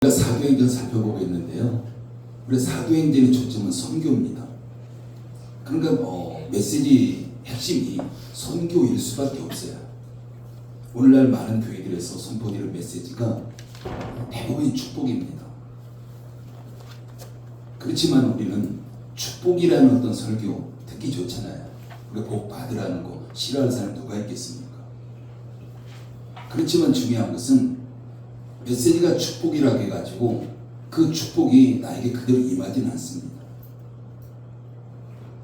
우리가 사도행전 살펴보고 있는데요. 우리 사도행전의 초점은 선교입니다. 그러니까 메시지 핵심이 선교일 수밖에 없어요. 오늘날 많은 교회들에서 선포되는 메시지가 대부분이 축복입니다. 그렇지만 우리는 축복이라는 어떤 설교 듣기 좋잖아요. 우리가 복 받으라는 거 싫어하는 사람 누가 있겠습니까? 그렇지만 중요한 것은 메시지가 축복이라고 해가지고 그 축복이 나에게 그대로 임하지는 않습니다.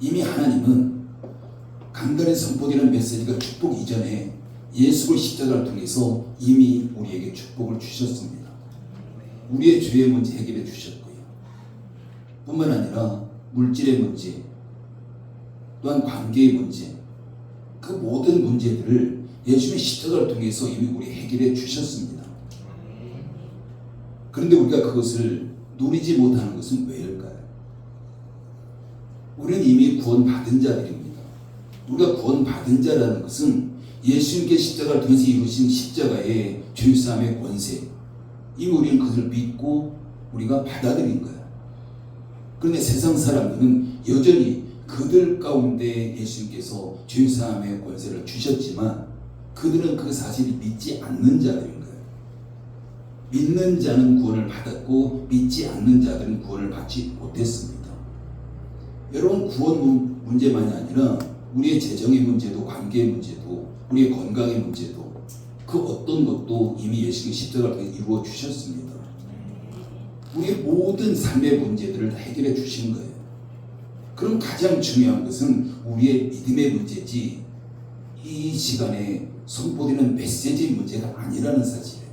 이미 하나님은 강단에 선포되는 메시지가 축복 이전에 예수의 십자가를 통해서 이미 우리에게 축복을 주셨습니다. 우리의 죄의 문제 해결해 주셨고요. 뿐만 아니라 물질의 문제, 또한 관계의 문제, 그 모든 문제들을 예수의 십자가를 통해서 이미 우리 해결해 주셨습니다. 그런데 우리가 그것을 누리지 못하는 것은 왜일까요? 우리는 이미 구원받은 자들입니다. 우리가 구원받은 자라는 것은 예수님께 십자가를 통해서 이루신 십자가의 죄사함의 권세, 이미 우리는 그것을 믿고 우리가 받아들인 거예요. 그런데 세상 사람들은 여전히 그들 가운데 예수님께서 죄사함의 권세를 주셨지만 그들은 그 사실을 믿지 않는 자들인 거예요. 믿는 자는 구원을 받았고 믿지 않는 자들은 구원을 받지 못했습니다. 여러분, 구원 문제만이 아니라 우리의 재정의 문제도, 관계의 문제도, 우리의 건강의 문제도, 그 어떤 것도 이미 예수님의 십자가를 통해 이루어 주셨습니다. 우리의 모든 삶의 문제들을 해결해 주신 거예요. 그럼 가장 중요한 것은 우리의 믿음의 문제지 이 시간에 선포되는 메시지의 문제가 아니라는 사실이에요.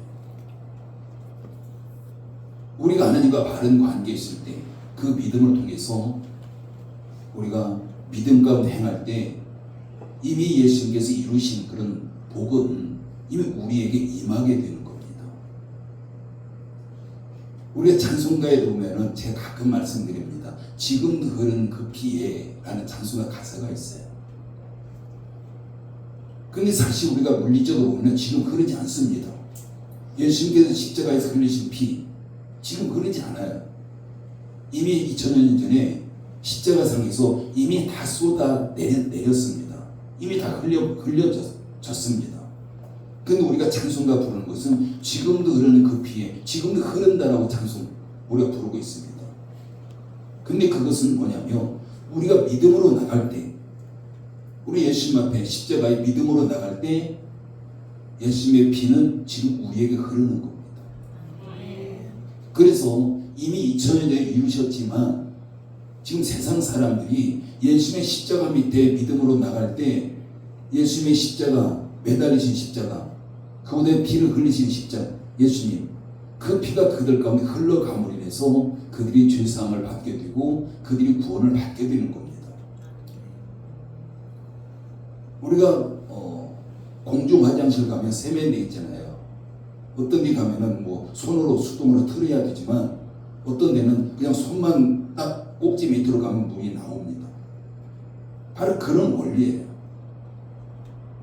우리가 하나님과 바른 관계에 있을 때 그 믿음을 통해서 우리가 믿음 가운데 행할 때 이미 예수님께서 이루신 그런 복은 이미 우리에게 임하게 되는 겁니다. 우리가 찬송가에 보면은 제가 가끔 말씀드립니다. 지금도 흐르는 그 피에 라는 찬송가 가사가 있어요. 근데 사실 우리가 물리적으로 보면 지금 흐르지 않습니다. 예수님께서 십자가에서 흘리신 피 지금 흐르지 않아요. 이미 2000년 전에 십자가상에서 이미 다 쏟아 내렸습니다. 이미 다 흘려졌습니다. 그런데 우리가 찬송가 부르는 것은 지금도 흐르는 그 피에 지금도 흐른다라고 찬송 우리가 부르고 있습니다. 근데 그것은 뭐냐면 우리가 믿음으로 나갈 때, 우리 예수님 앞에 십자가의 믿음으로 나갈 때 예수님의 피는 지금 우리에게 흐르는 겁니다. 그래서 이미 2000년 전에 이루셨지만 지금 세상 사람들이 예수님의 십자가 밑에 믿음으로 나갈 때 예수님의 십자가, 매달리신 십자가, 그분의 피를 흘리신 십자가, 예수님, 그 피가 그들 가운데 흘러감으로 인해서 그들이 죄사함을 받게 되고 그들이 구원을 받게 되는 겁니다. 우리가 공중 화장실 가면 세면대 있잖아요. 어떤 데 가면은 뭐 손으로 수동으로 틀어야 되지만 어떤 데는 그냥 손만 딱 꼭지 밑으로 가면 물이 나옵니다. 바로 그런 원리예요.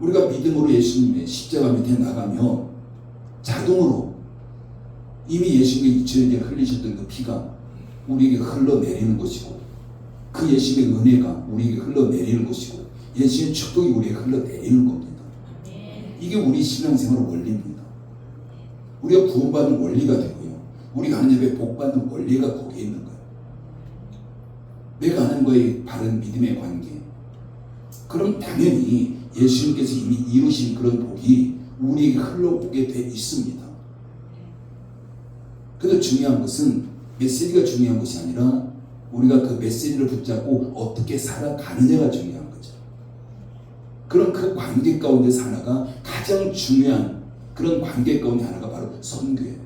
우리가 믿음으로 예수님의 십자가 밑에 나가면 자동으로 이미 예수님의 2000년 전에 흘리셨던 그 피가 우리에게 흘러내리는 것이고 그 예수님의 은혜가 우리에게 흘러내리는 것이고 예수님의 축복이 우리에게 흘러내리는 겁니다. 이게 우리 신앙생활의 원리입니다. 우리가 구원받는 원리가 되고요. 우리가 하나님의 복받는 원리가 거기에 있는 거예요. 내가 하나님과의 바른 믿음의 관계. 그럼 당연히 예수님께서 이미 이루신 그런 복이 우리에게 흘러오게 돼 있습니다. 그래서 중요한 것은 메시지가 중요한 것이 아니라 우리가 그 메시지를 붙잡고 어떻게 살아가느냐가 중요한 거죠. 그럼 그 관계 가운데서 하나가 가장 중요한 그런 관계 가운데 하나가 바로 선교예요.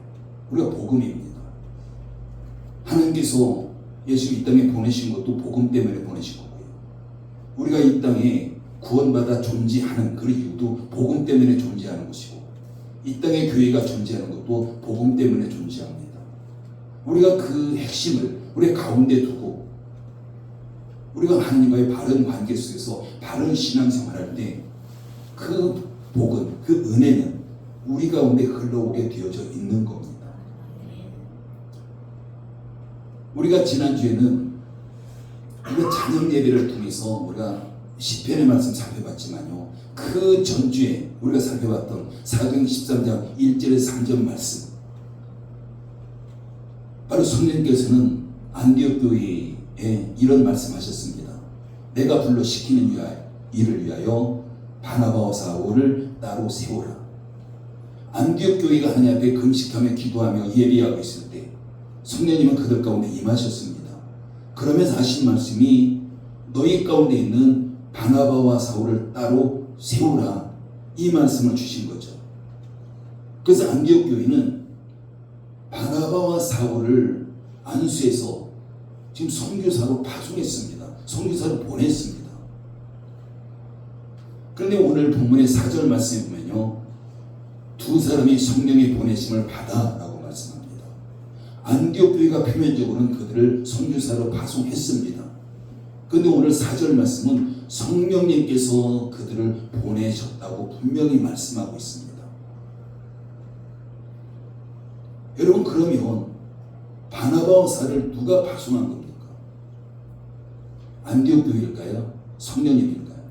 우리가 복음입니다. 하나님께서 예수 이 땅에 보내신 것도 복음 때문에 보내신 거고요. 우리가 이 땅에 구원받아 존재하는 그 이유도 복음 때문에 존재하는 것이고 이 땅에 교회가 존재하는 것도 복음 때문에 존재합니다. 우리가 그 핵심을 우리 가운데 두고 우리가 하나님과의 바른 관계 속에서 바른 신앙생활할 때 그 복은, 그 은혜는 우리 가운데 흘러오게 되어져 있는 겁니다. 우리가 지난주에는 우리가 찬양 예배를 통해서 우리가 시편의 말씀 살펴봤지만요, 그 전주에 우리가 살펴봤던 사도행 13장 1절에서 3절 말씀, 바로 성령께서는 안디옥 교회에 이런 말씀하셨습니다. 내가 불러 시키는 일을 위하여 바나바와 사울을 따로 세우라. 안디옥 교회가 하나님 앞에 금식하며 기도하며 예배하고 있을 때 성령님은 그들 가운데 임하셨습니다. 그러면서 하신 말씀이 너희 가운데 있는 바나바와 사울을 따로 세우라, 이 말씀을 주신 거죠. 그래서 안디옥 교회는 바나바와 사울을 안수해서 지금 선교사로 파송했습니다. 선교사로 보냈습니다. 그런데 오늘 본문의 4절 말씀에 보면요, 두 사람이 성령의 보내심을 받아 라고 말씀합니다. 안디옥 교회가 표면적으로는 그들을 선교사로 파송했습니다. 그런데 오늘 4절 말씀은 성령님께서 그들을 보내셨다고 분명히 말씀하고 있습니다. 여러분, 그러면 바나바와 사울을 누가 파송한 겁니까? 안디옥 교회일까요? 성령님일까요?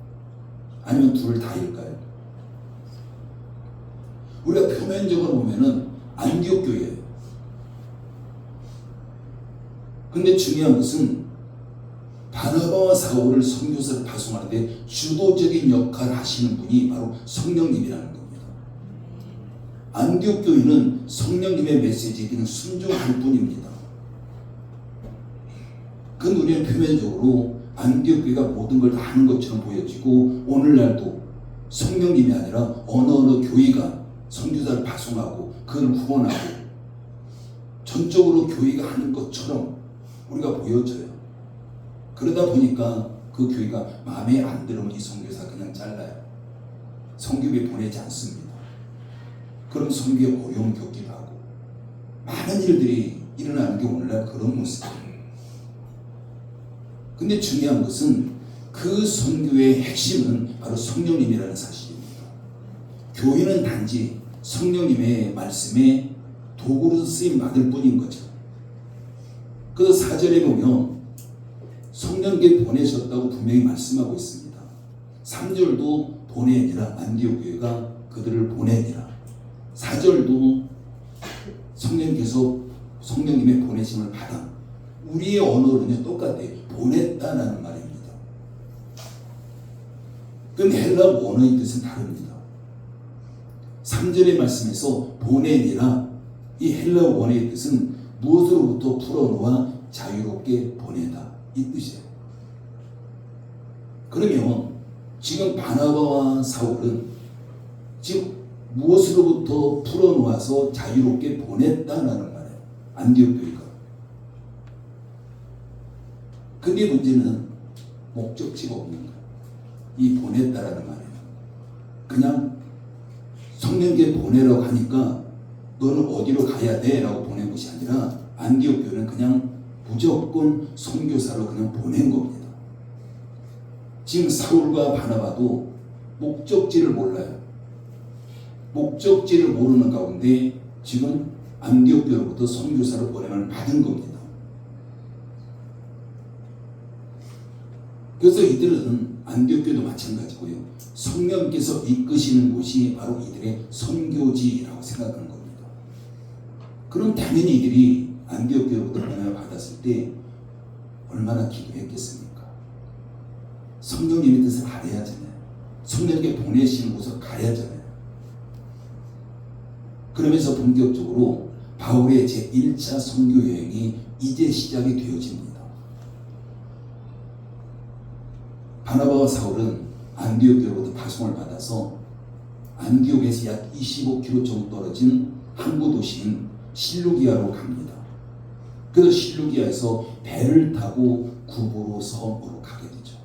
아니면 둘 다일까요? 우리가 표면적으로 보면은 안디옥 교회예요. 근데 중요한 것은 바나바와 사울을 선교사를 파송하는데 주도적인 역할을 하시는 분이 바로 성령님이라는 겁니다. 안디옥 교회는 성령님의 메시지에 그냥 순종할 뿐입니다. 그 우리는 표면적으로 안디옥 교회가 모든 걸 다 하는 것처럼 보여지고, 오늘날도 성령님이 아니라 어느 교회가 선교사를 파송하고 그걸 후원하고 전적으로 교회가 하는 것처럼 우리가 보여져요. 그러다 보니까 그 교회가 마음에 안 들으면 이 선교사 그냥 잘라요. 선교에 보내지 않습니다. 그럼 선교에 어려움 겪기도 하고 많은 일들이 일어나는 게 오늘날 그런 모습이에요. 근데 중요한 것은 그 선교의 핵심은 바로 성령님이라는 사실입니다. 교회는 단지 성령님의 말씀에 도구로 쓰임 받을 뿐인 거죠. 그 4절에 보면 성령께 보내셨다고 분명히 말씀하고 있습니다. 3절도 보내니라, 안디옥 교회가 그들을 보내니라. 4절도 성령님의 보내심을 받아. 우리의 언어는요 똑같아요. 보냈다라는 말입니다. 그런데 헬라 원어의 뜻은 다릅니다. 3절의 말씀에서 보내니라, 이 헬라 원어의 뜻은 무엇으로부터 풀어놓아 자유롭게 보내다, 이 뜻이에요. 그러면 지금 바나바와 사울은 지금 무엇으로부터 풀어놓아서 자유롭게 보냈다라는 말이에요. 안디옥 교회가. 근데 문제는 목적지가 없는 거예요. 이 보냈다라는 말이에요. 그냥 성령께 보내라고 하니까 너는 어디로 가야 돼? 라고 보낸 것이 아니라 안디옥 교회는 그냥 무조건 선교사로 그냥 보낸 겁니다. 지금 사울과 바나바도 목적지를 몰라요. 목적지를 모르는 가운데 지금 안디옥 교회로부터 선교사로 보냄을 받은 겁니다. 그래서 이들은 안디옥 교회도 마찬가지고요, 성령께서 이끄시는 곳이 바로 이들의 선교지라고 생각하는 겁니다. 그럼 당연히 이들이 안디옥 교회로부터 보냄을 받았을 때 얼마나 기도했겠습니까? 성령님의 뜻을 알아야 하잖아요. 성령께 보내시는 곳을 가야 하잖아요. 그러면서 본격적으로 바울의 제1차 선교 여행이 이제 시작이 되어집니다. 바나바와 사울은 안디옥 교회로부터 파송을 받아서 안디옥에서 약 25km 정도 떨어진 항구 도시인 실루기아로 갑니다. 그래서 실루기아에서 배를 타고 구브로 섬으로 가게 되죠.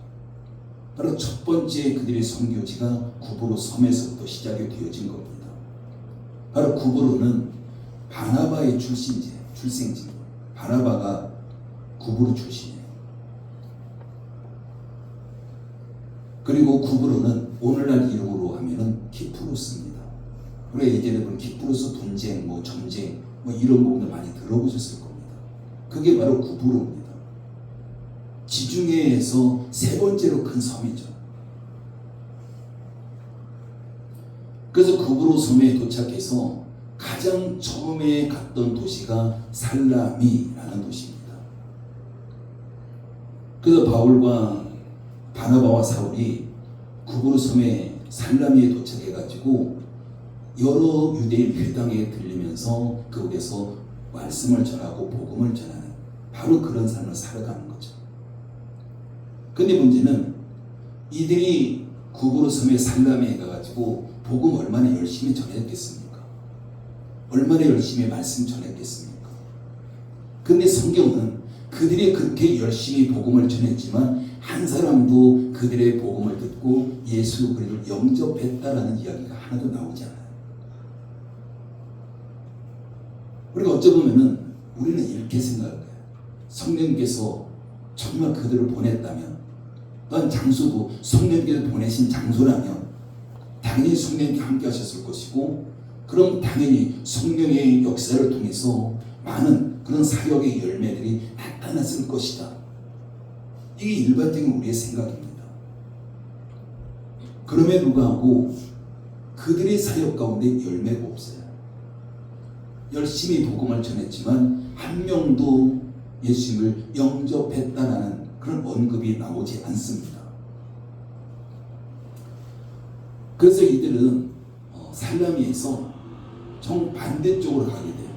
바로 첫 번째 그들의 선교지가 구브로 섬에서부터 시작이 되어진 겁니다. 바로 구브로는 바나바의 출생지. 바나바가 구브로 출신이에요. 그리고 구브로는 오늘날 이름으로 하면은 키프로스입니다. 우리가 예전에 본 키프로스 분쟁, 전쟁, 이런 부분들 많이 들어보셨을 겁니다. 그게 바로 구브로입니다. 지중해에서 세 번째로 큰 섬이죠. 그래서 구브로 섬에 도착해서 가장 처음에 갔던 도시가 살라미라는 도시입니다. 그래서 바울과 바나바와 사울이 구브로 섬에 살라미에 도착해가지고 여러 유대인 회당에 들리면서 그곳에서 말씀을 전하고 복음을 전하는 바로 그런 삶을 살아가는 거죠. 근데 문제는 이들이 구브로 섬에 살라미에 가가지고 복음 얼마나 열심히 전했겠습니까? 얼마나 열심히 말씀 전했겠습니까? 근데 성경은 그들이 그렇게 열심히 복음을 전했지만 한 사람도 그들의 복음을 듣고 예수 그리스도를 영접했다라는 이야기가 하나도 나오지 않아요. 우리가 어쩌보면은 우리는 이렇게 생각해요. 성령께서 정말 그들을 보냈다면, 또한 장소도 성령께서 보내신 장소라면 당연히 성령께 함께 하셨을 것이고, 그럼 당연히 성령의 역사를 통해서 많은 그런 사역의 열매들이 나타났을 것이다. 이게 일반적인 우리의 생각입니다. 그럼에도 불구하고 그들의 사역 가운데 열매가 없어요. 열심히 복음을 전했지만 한 명도 예수님을 영접했다라는 그런 언급이 나오지 않습니다. 그래서 이들은 살라미에서 정반대쪽으로 가게 돼요.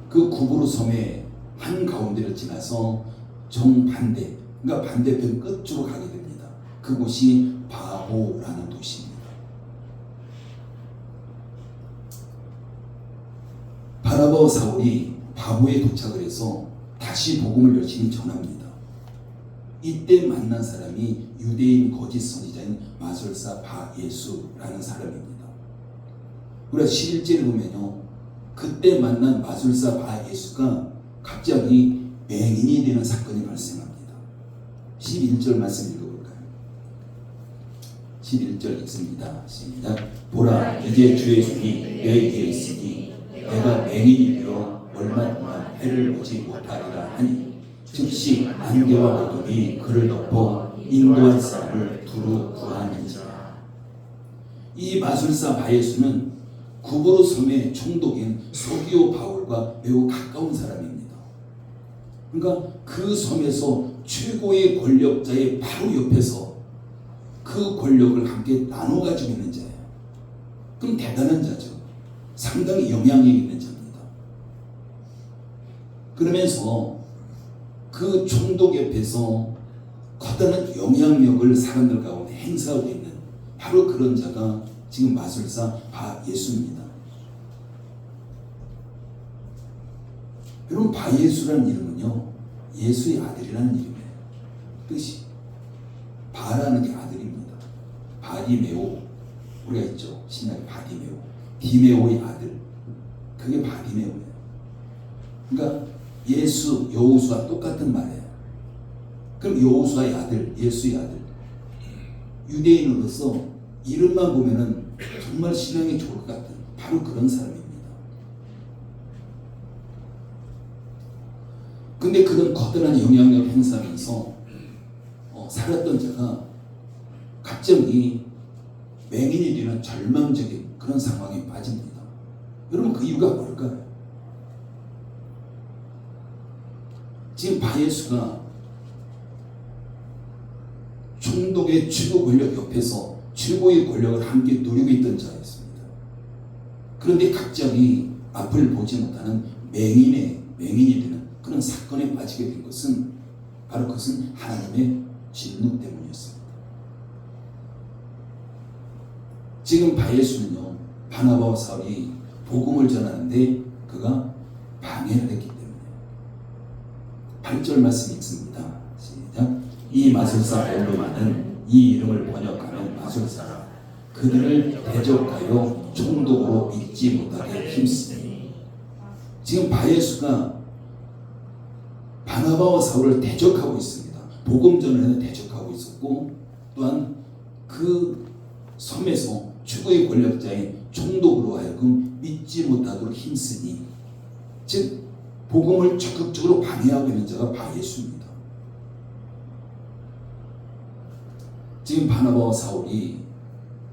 그 구브로 섬의 한가운데를 지나서 정반대, 그러니까 반대편 끝으로 가게 됩니다. 그곳이 바호라는 도시입니다. 바나바와 사울이 바호에 도착을 해서 다시 복음을 열심히 전합니다. 이때 만난 사람이 유대인 거짓 선지자인 마술사 바예수라는 사람입니다. 우리가 11절에 보면요, 그때 만난 마술사 바예수가 갑자기 맹인이 되는 사건이 발생합니다. 11절 말씀 읽어볼까요? 11절 읽습니다. 시작. 보라, 이제 주의 손이 내게 있으니 내가 맹인이 되어 얼마 동안 해를 보지 못하리라 하니, 즉시 안개와 어둠이 그를 덮어 인도할 사람을 두루 구하는지라. 이 마술사 바예수는 구브로 섬의 총독인 소기오 바울과 매우 가까운 사람입니다. 그러니까 그 섬에서 최고의 권력자의 바로 옆에서 그 권력을 함께 나눠 가지고 있는 자예요. 그럼 대단한 자죠. 상당히 영향력 있는 자입니다. 그러면서 그 총독 옆에서 커다란 영향력을 사람들 가운데 행사하고 있는 바로 그런 자가 지금 마술사 바예수입니다. 여러분, 바예수라는 이름은요, 예수의 아들이라는 이름이에요. 뜻이 바라는 게 아들입니다. 바디메오, 우리가 있죠, 신약의 바디메오, 디메오의 아들, 그게 바디메오예요. 그러니까 예수, 여호수아 똑같은 말이에요. 그럼 여호수아의 아들, 예수의 아들, 유대인으로서 이름만 보면은 정말 신앙이 좋을 것 같은 바로 그런 사람입니다. 근데 그런 커다란 영향력을 행사하면서 살았던 자가 갑자기 맹인이 되는 절망적인 그런 상황에 빠집니다. 여러분, 그 이유가 뭘까요? 지금 바예수가 총독의 최고 권력 옆에서 최고의 권력을 함께 누리고 있던 자였습니다. 그런데 갑자기 앞을 보지 못하는 맹인이 되는 그런 사건에 빠지게 된 것은 바로 그것은 하나님의 진노 때문이었습니다. 지금 바예수는요, 바나바와 사울이 복음을 전하는데 그가 방해를 했기 때문에 8절 말씀 읽습니다. 시작. 이 마술사 엘로마는 이 이름을 번역하는 마술사라. 그들을 대적하여 총독으로 믿지 못하게 힘쓰니. 지금 바예수가 바나바와 사울을 대적하고 있습니다. 복음 전에는 대적하고 있었고, 또한 그 섬에서 최고의 권력자인 총독으로 하여금 믿지 못하도록 힘쓰니, 즉 복음을 적극적으로 방해하고 있는 자가 바예수입니다. 지금 바나바와 사울이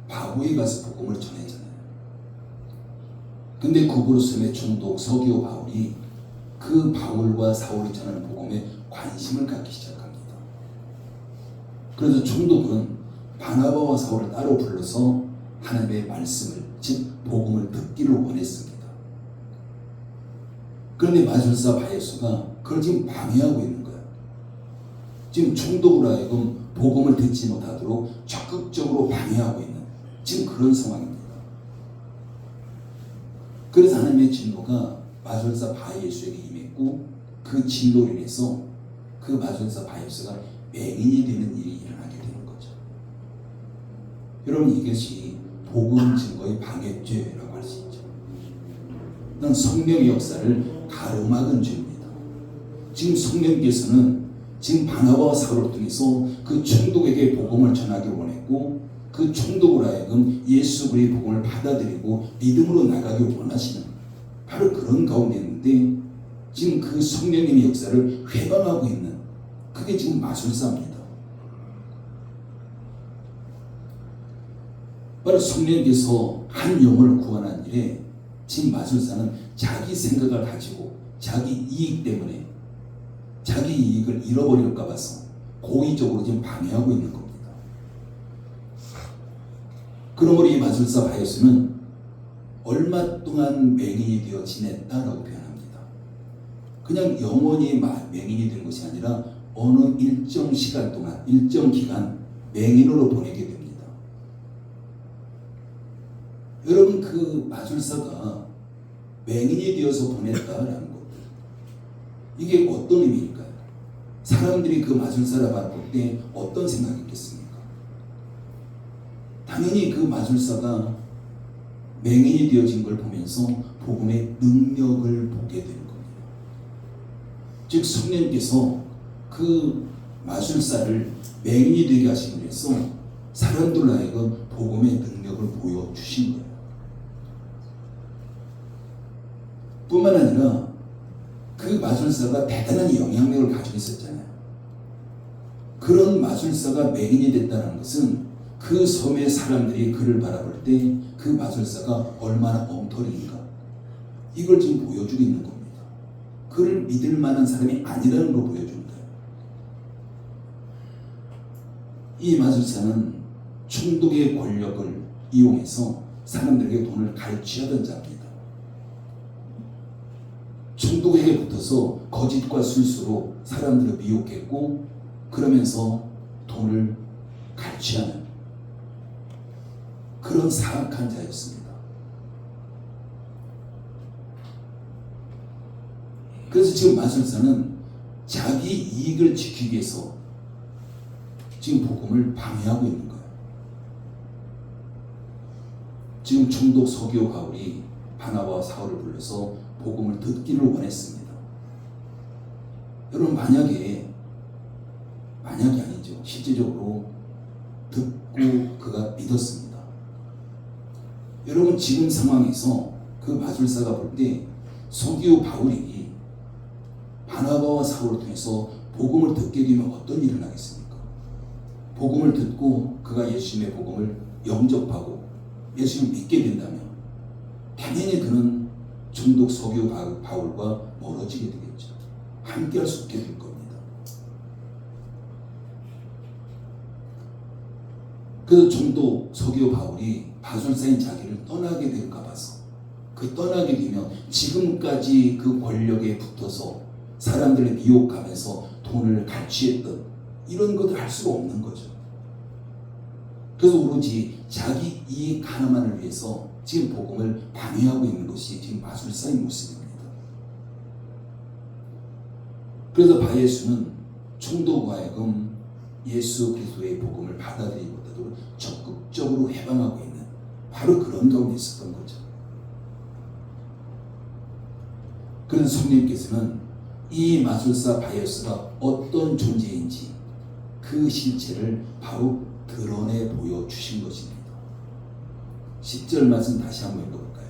바구에 가서 복음을 전했잖아요. 근데 구부로섬의 총독 서기오 바울이 그 바울과 사울이 전하는 복음에 관심을 갖기 시작합니다. 그래서 총독은 바나바와 사울을 따로 불러서 하나님의 말씀을, 즉 복음을 듣기를 원했습니다. 그런데 마술사 바예수가 그걸 지금 방해하고 있는 거예요. 지금 총독으로 하여금 복음을 듣지 못하도록 적극적으로 방해하고 있는 지금 그런 상황입니다. 그래서 하나님의 진노가 마술사 바예수에게 임했고 그 진노로 인해서 그 마술사 바예수가 맹인이 되는 일이 일어나게 되는 거죠. 여러분, 이것이 복음 증거의 방해죄라고 할 수 있죠. 이건 성령의 역사를 가로막은 죄입니다. 지금 성령께서는 지금 바나바와 사울을 통해서 그 총독에게 복음을 전하기를 원했고 그 총독으로 하여금 예수 그리스도의 복음을 받아들이고 믿음으로 나가길 원하시는 바로 그런 가운데 있는데 지금 그 성령님의 역사를 회방하고 있는 그게 지금 마술사입니다. 바로 성령께서 한 영혼을 구원한 일에 지금 마술사는 자기 생각을 가지고 자기 이익 때문에 자기 이익을 잃어버릴까 봐서 고의적으로 지금 방해하고 있는 겁니다. 그러므로 이 마술사 바예수는 얼마 동안 맹인이 되어 지냈다라고 표현합니다. 그냥 영원히 맹인이 된 것이 아니라 어느 일정 시간 동안, 일정 기간 맹인으로 보내게 됩니다. 여러분, 그 마술사가 맹인이 되어서 보냈다라는 것, 이게 어떤 의미일까요? 사람들이 그 마술사를 바라볼 때 어떤 생각이 있겠습니까? 당연히 그 마술사가 맹인이 되어진 걸 보면서 복음의 능력을 보게 되는 겁니다. 즉 성령께서 그 마술사를 맹인이 되게 하시기 위해서 사람들로 하여금 복음의 능력을 보여주신 거예요. 뿐만 아니라 그 마술사가 대단한 영향력을 가지고 있었잖아요. 그런 마술사가 맹인이 됐다는 것은 그 섬의 사람들이 그를 바라볼 때 그 마술사가 얼마나 엉터리인가, 이걸 지금 보여주고 있는 겁니다. 그를 믿을 만한 사람이 아니라는 걸 보여주는 거예요. 이 마술사는 총독의 권력을 이용해서 사람들에게 돈을 갈취하던 자입니다. 총독에게 붙어서 거짓과 술수로 사람들을 미혹했고 그러면서 돈을 갈취하는 그런 사악한 자였습니다. 그래서 지금 마술사는 자기 이익을 지키기 위해서 지금 복음을 방해하고 있는 거예요. 지금 총독 서기오 바울이 바나바와 사울을 불러서 복음을 듣기를 원했습니다. 여러분, 만약이 아니죠. 실제적으로 듣고 그가 믿었습니다. 여러분, 지금 상황에서 그 마술사가 볼 때 서기오 바울이 바나바와 사울을 통해서 복음을 듣게 되면 어떤 일이 일어나겠습니까? 복음을 듣고 그가 예수님의 복음을 영접하고 예수님을 믿게 된다면 당연히 그는 총독 서기오 바울과 멀어지게 되겠죠. 함께 할 수 없게 될 겁니다. 그래서 총독 서기오 바울이 마술사인 자기를 떠나게 될까 봐서 그 떠나게 되면 지금까지 그 권력에 붙어서 사람들을 미혹하면서 돈을 갈취했던 이런 것을 할 수가 없는 거죠. 그래서 오로지 자기 이익 하나만을 위해서 지금 복음을 방해하고 있는 것이 지금 마술사의 모습입니다. 그래서 바예수는 총독과 하여금 예수 그리스도의 복음을 받아들이지 못하도록 적극적으로 해방하고 있는 바로 그런 가운데 있었던 거죠. 그래서 성령께서는 이 마술사 바예수가 어떤 존재인지 그 실체를 바로 드러내 보여주신 것입니다. 10절 말씀 다시 한번 읽어볼까요?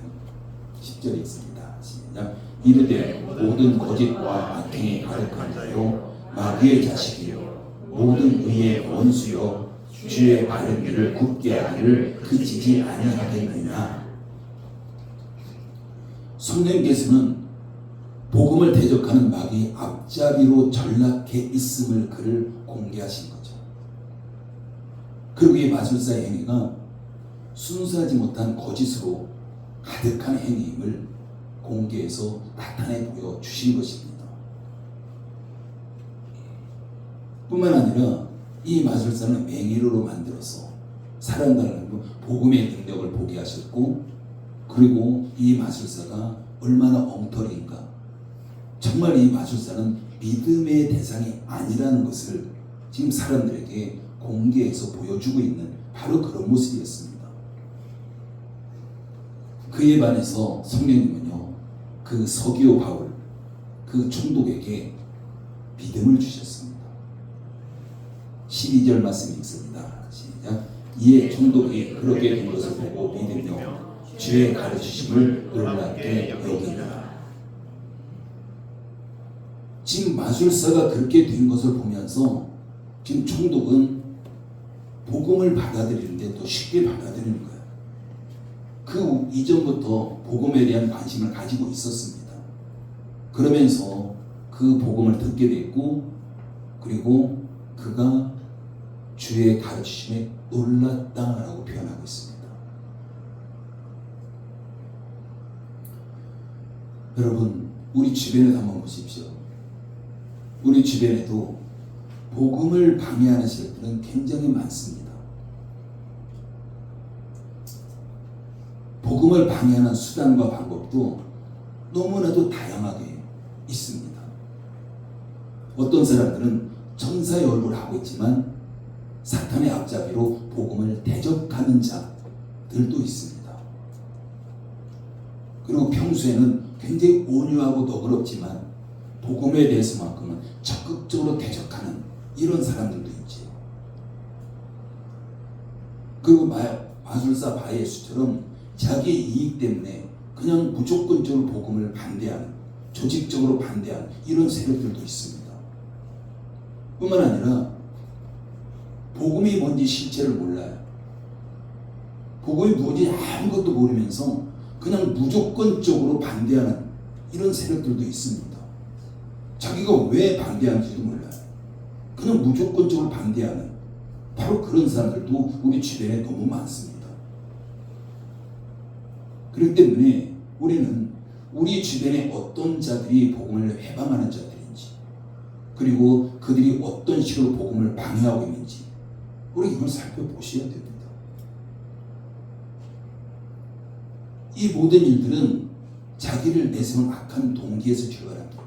10절에 있습니다. 시작. 이르되 모든 거짓과 악행에 가득한 자요 마귀의 자식이요 모든 의의 원수요 주의 바른 길을 굳게 하기를 그치지 아니하겠느냐. 성령께서는 복음을 대적하는 마귀 앞자리로 전락해 있음을 그를 공개하신 거죠. 그리고 이 마술사의 행위가 순수하지 못한 거짓으로 가득한 행위임을 공개해서 나타내 보여주신 것입니다. 뿐만 아니라 이 마술사는 맹일로 만들어서 사람들은 복음의 능력을 보게 하셨고, 그리고 이 마술사가 얼마나 엉터리인가, 정말 이 마술사는 믿음의 대상이 아니라는 것을 지금 사람들에게 공개해서 보여주고 있는 바로 그런 모습이었습니다. 그에 반해서 성령님은요, 그 서기오 바울, 그 총독에게 믿음을 주셨습니다. 12절 말씀 읽습니다. 시작. 이에 총독이 그렇게 된 것을 보고 믿으며 주의 가르치심을 놀랍게 여기니라. 지금 마술사가 그렇게 된 것을 보면서 지금 총독은 복음을 받아들이는데 더 쉽게 받아들이는 거예요. 그 이전부터 복음에 대한 관심을 가지고 있었습니다. 그러면서 그 복음을 듣게 됐고, 그리고 그가 주의 가르치심에 놀랐다라고 표현하고 있습니다. 여러분, 우리 주변을 한번 보십시오. 우리 주변에도 복음을 방해하는 세력들은 굉장히 많습니다. 복음을 방해하는 수단과 방법도 너무나도 다양하게 있습니다. 어떤 사람들은 천사의 얼굴을 하고 있지만 사탄의 앞잡이로 복음을 대적하는 자들도 있습니다. 그리고 평소에는 굉장히 온유하고 너그럽지만 복음에 대해서만큼은 적극적으로 대적하는 이런 사람들도 있지요. 그리고 마술사 바예수처럼 자기 이익 때문에 그냥 무조건적으로 복음을 반대하는, 조직적으로 반대하는 이런 세력들도 있습니다. 뿐만 아니라 복음이 뭔지 실체를 몰라요. 복음이 뭔지 아무것도 모르면서 그냥 무조건적으로 반대하는 이런 세력들도 있습니다. 자기가 왜 반대하는지도 몰라요. 그냥 무조건적으로 반대하는 바로 그런 사람들도 우리 주변에 너무 많습니다. 그렇기 때문에 우리는 우리 주변에 어떤 자들이 복음을 회방하는 자들인지, 그리고 그들이 어떤 식으로 복음을 방해하고 있는지 우리 이걸 살펴보셔야 됩니다. 이 모든 일들은 자기를 내세운 악한 동기에서 출발합니다.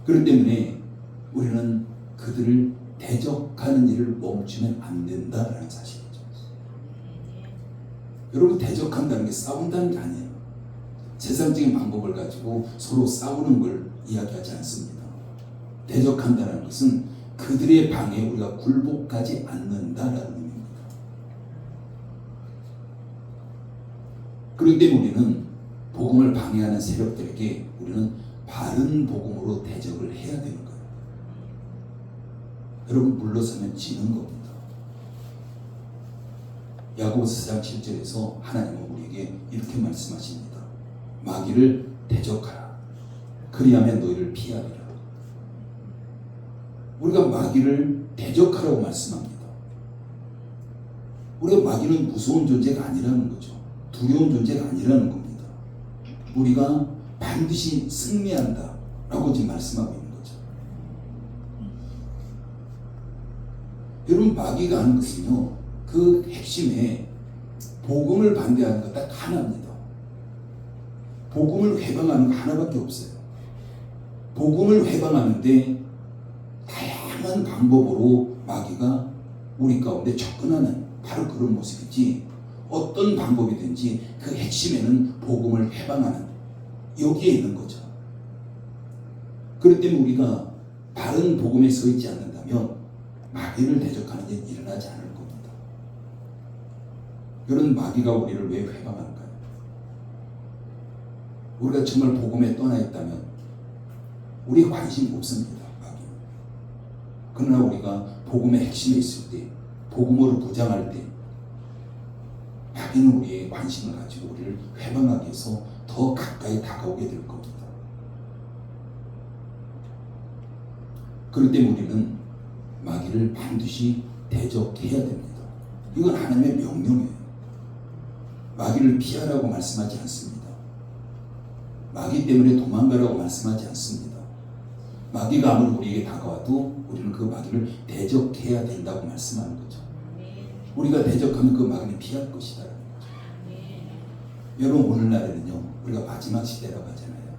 그렇기 때문에 우리는 그들을 대적하는 일을 멈추면 안 된다라는 사실이죠. 여러분, 대적한다는 게 싸운다는 게 아니에요. 세상적인 방법을 가지고 서로 싸우는 걸 이야기하지 않습니다. 대적한다는 것은 그들의 방해에 우리가 굴복하지 않는다라는 의미입니다. 그렇기 때문에 우리는 복음을 방해하는 세력들에게 우리는 바른 복음으로 대적을 해야 되는 거예요. 여러분, 물러서면 지는 겁니다. 야고보서 4장 7절에서 하나님은 우리에게 이렇게 말씀하십니다. 마귀를 대적하라. 그리하면 너희를 피하리라. 우리가 마귀를 대적하라고 말씀합니다. 우리가 마귀는 무서운 존재가 아니라는 거죠. 두려운 존재가 아니라는 겁니다. 우리가 반드시 승리한다 라고 지금 말씀하고 있는 거죠. 여러분, 마귀가 하는 것은요, 그 핵심에 복음을 반대하는 것 딱 하나입니다. 복음을 회방하는 거 하나밖에 없어요. 복음을 회방하는데 다양한 방법으로 마귀가 우리 가운데 접근하는 바로 그런 모습이지, 어떤 방법이든지 그 핵심에는 복음을 회방하는, 여기에 있는 거죠. 그렇기 때문에 우리가 바른 복음에 서 있지 않는다면 마귀를 대적하는 일은 일어나지 않을 겁니다. 그런 마귀가 우리를 왜 회방할까요? 우리가 정말 복음에 떠나 있다면 우리의 관심 없습니다. 마귀는. 그러나 우리가 복음의 핵심에 있을 때, 복음으로 부장할 때 마귀는 우리의 관심을 가지고 우리를 회방하기 위해서 더 가까이 다가오게 될 겁니다. 그럴 때 우리는 마귀를 반드시 대적해야 됩니다. 이건 하나님의 명령이에요. 마귀를 피하라고 말씀하지 않습니다. 마귀 때문에 도망가라고 말씀하지 않습니다. 마귀가 아무리 우리에게 다가와도 우리는 그 마귀를 대적해야 된다고 말씀하는 거죠. 우리가 대적하면 그 마귀는 피할 것이다. 여러분, 오늘날에는요, 우리가 마지막 시대라고 하잖아요.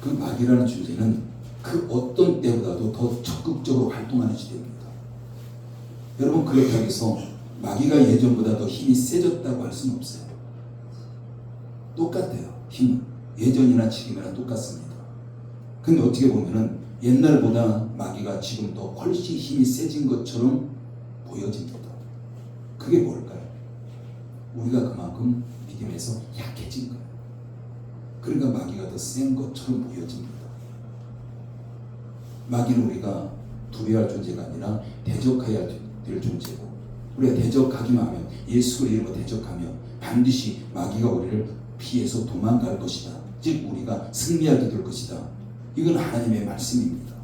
그 마귀라는 존재는 그 어떤 때보다도 더 적극적으로 활동하는 시대입니다. 여러분, 그렇다고 해서 마귀가 예전보다 더 힘이 세졌다고 할 수는 없어요. 똑같아요. 힘은 예전이나 지금이나 똑같습니다. 근데 어떻게 보면은 옛날보다 마귀가 지금 더 훨씬 힘이 세진 것처럼 보여집니다. 그게 뭘까요? 우리가 그만큼 믿음에서 약해진 거예요. 그러니까 마귀가 더 센 것처럼 보여집니다. 마귀는 우리가 두려워할 존재가 아니라 대적해야 될 존재고, 우리가 대적하기만 하면, 예수의 이름으로 대적하며 반드시 마귀가 우리를 피해서 도망갈 것이다. 즉 우리가 승리하게 될 것이다. 이건 하나님의 말씀입니다.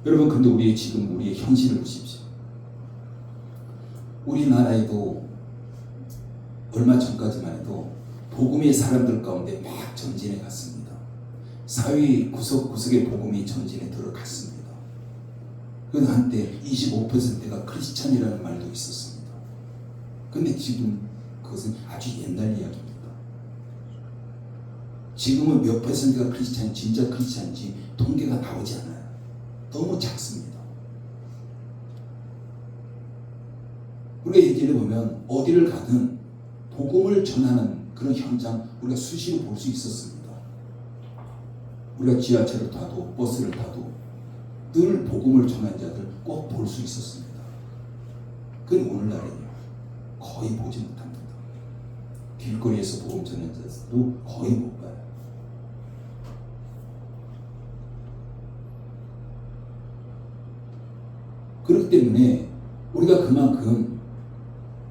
여러분, 근데 우리의 현실을 보십시오. 우리나라에도 얼마 전까지만 해도 복음의 사람들 가운데 막 전진해 갔습니다. 사회 구석구석에 복음이 전진해 들어갔습니다. 그 한때 25%가 크리스찬이라는 말도 있었습니다. 근데 지금 그것은 아주 옛날 이야기입니다. 지금은 몇 퍼센트가 크리스찬, 진짜 크리스찬인지 통계가 나오지 않아요. 너무 작습니다. 우리가 예전에 보면 어디를 가든 복음을 전하는 그런 현장 우리가 수시로 볼 수 있었습니다. 우리가 지하철을 타도 버스를 타도 늘 복음을 전하는 자들 꼭 볼 수 있었습니다. 그런데 오늘날에는 거의 보지 못합니다. 길거리에서 복음 전하는 자들도 거의 못 봐요. 그렇기 때문에 우리가 그만큼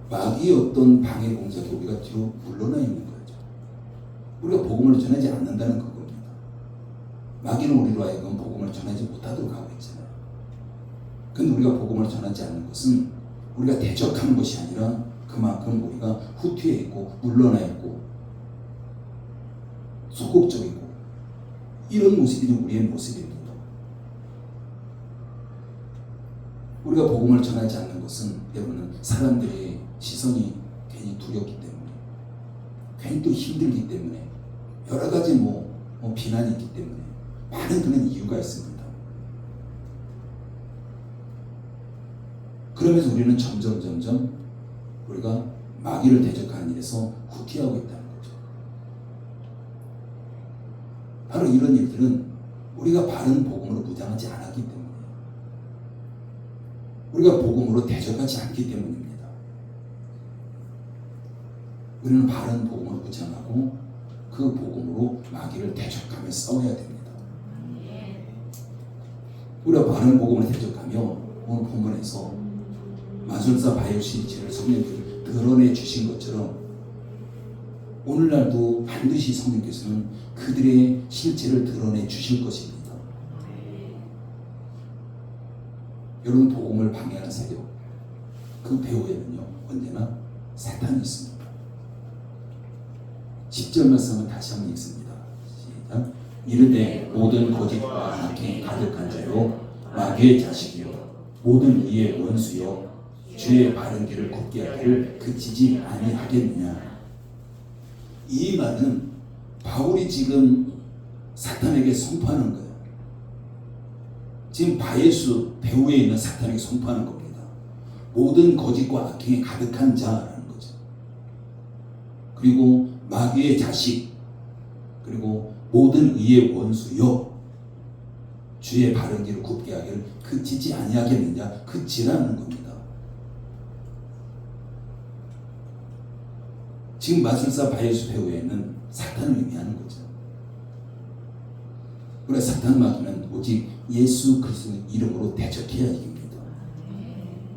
마귀의 어떤 방해 공작에 우리가 뒤로 물러나 있는 거죠. 우리가 복음을 전하지 않는다는 그겁니다. 마귀는 우리로 하여금 복음을 전하지 못하도록 하고 있잖아요. 근데 우리가 복음을 전하지 않는 것은 우리가 대적하는 것이 아니라 그만큼 우리가 후퇴해 있고 물러나 있고 소극적이고 이런 모습이 우리의 모습입니다. 우리가 복음을 전하지 않는 것은 여러분은 사람들의 시선이 괜히 두렵기 때문에, 괜히 또 힘들기 때문에, 여러 가지 비난이 있기 때문에 많은 그런 이유가 있습니다. 그러면서 우리는 점점 우리가 마귀를 대적하는 일에서 후퇴하고 있다는 거죠. 바로 이런 일들은 우리가 바른 복음으로 무장하지 않았기 때문에, 우리가 복음으로 대적하지 않기 때문입니다. 우리는 바른 복음으로 무장하고 그 복음으로 마귀를 대적하며 싸워야 됩니다. 우리가 바른 복음을 대적하며 오늘 본문에서 마술사 바이오 실체를 성령께서 드러내 주신 것처럼 오늘날도 반드시 성령께서는 그들의 실체를 드러내 주실 것입니다. 여러분, 복음을 방해하는 세력, 그 배후에는요 언제나 사탄이 있습니다. 10절 말씀을 다시 한번 읽습니다. 시작. 이르되 모든 거짓과 악에 가득한 자요 마귀의 자식이요 모든 이의 원수요 주의 바른 길을 굽게 하기를 그치지 아니하겠느냐. 이 말은 바울이 지금 사탄에게 선포하는 거예요. 지금 바예수 배후에 있는 사탄에게 선포하는 겁니다. 모든 거짓과 악행에 가득한 자라는 거죠. 그리고 마귀의 자식, 그리고 모든 의의 원수여 주의 바른 길을 굽게 하기를 그치지 아니하겠느냐. 그치라는 겁니다. 지금 마술사 바예수 배후에는 사탄을 의미하는 거죠. 그래 사탄 마귀는 오직 예수 그리스도 이름으로 대적해야 이깁니다.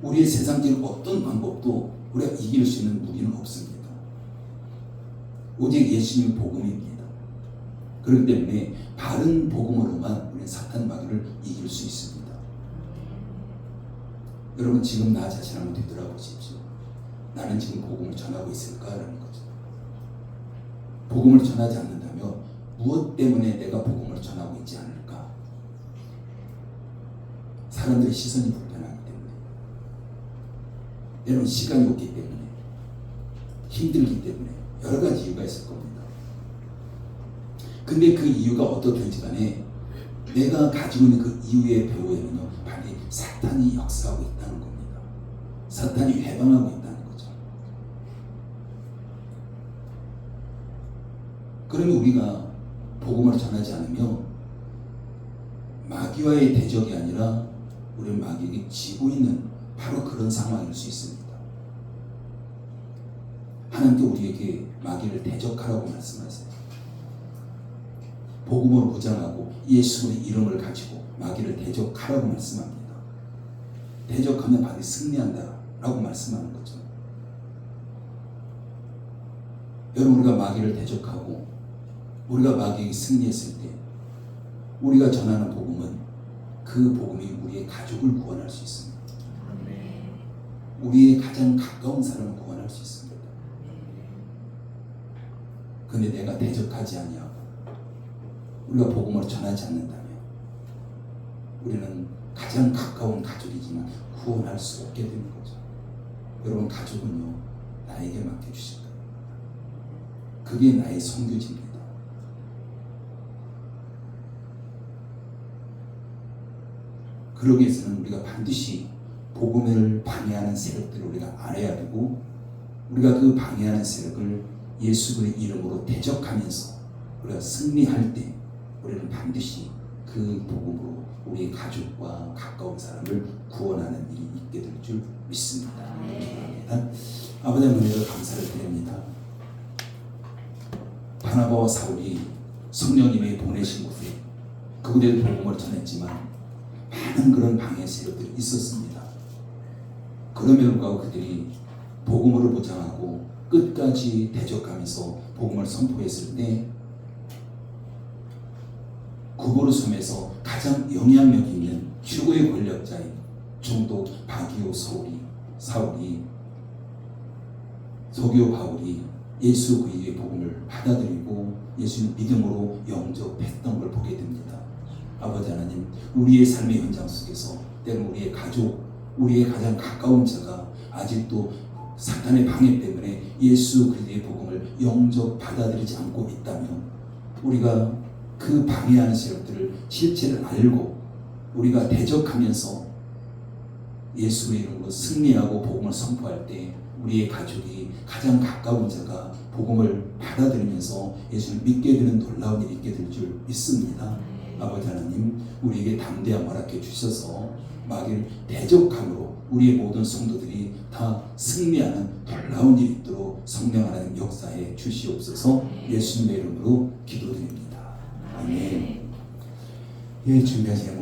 우리의 세상적인 어떤 방법도 우리가 이길 수 있는 무기는 없습니다. 오직 예수님 복음입니다. 그렇기 때문에 바른 복음으로만 우리는 사탄 마귀를 이길 수 있습니다. 여러분 지금 나 자신 한번 되돌아보십시오. 나는 지금 복음을 전하고 있을까라는 거죠. 복음을 전하지 않는다면 무엇 때문에 내가 복음을 전하고 있지 않을까? 사람들의 시선이 불편하기 때문에, 때로는 시간이 없기 때문에, 힘들기 때문에 여러 가지 이유가 있을 겁니다. 근데 그 이유가 어떻든지 간에 내가 가지고 있는 그 이유의 배후에는요, 바로 사탄이 역사하고 있다는 겁니다. 사탄이 해방하고 있다는 거죠. 그러면 우리가 복음을 전하지 않으면 마귀와의 대적이 아니라 우리는 마귀에게 지고 있는 바로 그런 상황일 수 있습니다. 하나님께 우리에게 마귀를 대적하라고 말씀하세요. 복음으로 무장하고 예수의 이름을 가지고 마귀를 대적하라고 말씀합니다. 대적하면 마귀 승리한다라고 말씀하는 거죠. 여러분 우리가 마귀를 대적하고 우리가 마귀에게 승리했을 때 우리가 전하는 복음은 그 복음이 우리의 가족을 구원할 수 있습니다. 우리의 가장 가까운 사람을 구원할 수 있습니다. 근데 내가 대적하지 아니하고 우리가 복음을 전하지 않는다면 우리는 가장 가까운 가족이지만 구원할 수 없게 되는 거죠. 여러분 가족은요 나에게 맡겨주실 거예요. 그게 나의 선교지입니다. 그러기 위해서는 우리가 반드시 복음을 방해하는 세력들을 우리가 알아야 되고 우리가 그 방해하는 세력을 예수의 이름으로 대적하면서 우리가 승리할 때 우리는 반드시 그 복음으로 우리의 가족과 가까운 사람을 구원하는 일이 있게 될 줄 믿습니다. 아버지 하나님께 감사를 드립니다. 바나바와 사울이 성령님의 보내신 곳에 그들의 복음을 전했지만 많은 그런 방해 세력들이 있었습니다. 그럼에도 불구하고 그들이 복음으로 무장하고 끝까지 대적하면서 복음을 선포했을 때 구보로 섬에서 가장 영향력 있는 최고의 권력자인 총독 바기오 사울이 서기오 바울이 예수 그리스도의 복음을 받아들이고 예수님 믿음으로 영접했던 걸 보게 됩니다. 아버지 하나님, 우리의 삶의 현장 속에서 때로는 우리의 가족, 우리의 가장 가까운 자가 아직도 사탄의 방해 때문에 예수 그리스도의 복음을 영접 받아들이지 않고 있다면 우리가 그 방해하는 세력들을 실체를 알고 우리가 대적하면서 예수의 이름으로 승리하고 복음을 선포할 때 우리의 가족이 가장 가까운 자가 복음을 받아들이면서 예수를 믿게 되는 놀라운 일이 있게 될 줄 믿습니다. 아버지 하나님, 우리에게 담대함 허락해 주셔서 마귀를 대적함으로 우리의 모든 성도들이 다 승리하는 놀라운 일이 있도록 성령 하나님 역사해 주시옵소서. 예수님의 이름으로 기도드립니다. 아멘. 예, 준비하시는